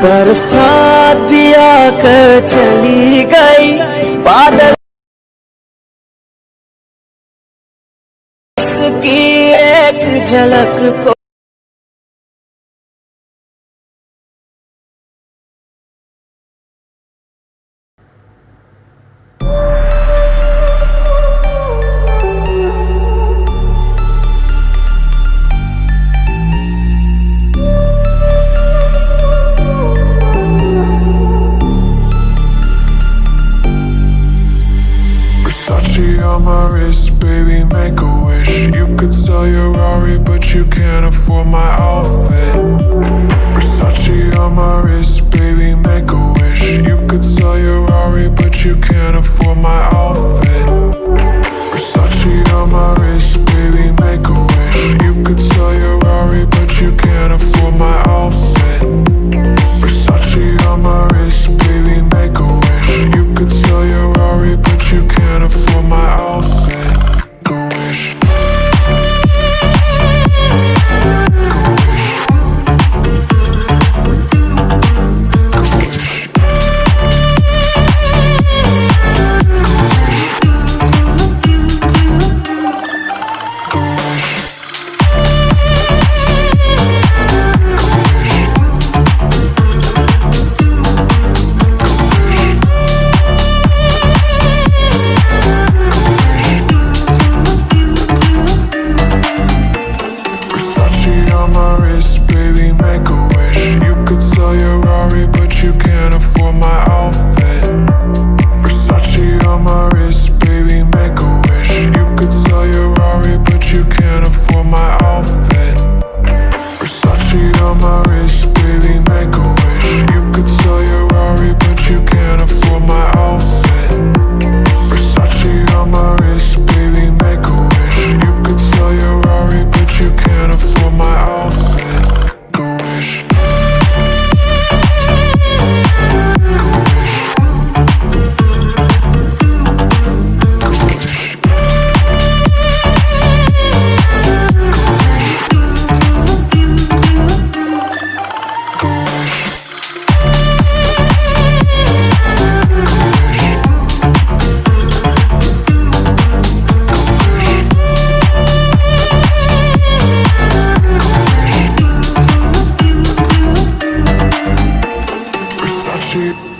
बरसात भी आकर चली गई, बादल की एक झलक को Versace on my wrist, baby, make a wish. You could sell your Rari, but you can't afford my outfit. Versace on my wrist, baby, make a wish. You could sell your Rari, but you can't afford my outfit. Versace on my wrist, baby, make a wish. You could sell your Rari, but you can't afford my outfit. Versace on my wrist, baby, make a wish. You could sell your Rari, but you can't afford my outfit. Go wish. Go wish. Go wish. Versace on my wrist, baby, make a wish. You could sell your Rari, but you can't afford my outfit. Versace on my wrist, baby, make a wish. You could sell your Rari, but you can't afford my outfit. Versace on my wrist, baby, make a wish. You could sell your Rari, but you can't afford my outfit. Versace on my wrist, baby, make a wish. You could sell your Rari, but you can't afford my outfit. Go wish. Go wish. Go wish. Go wish. Versace.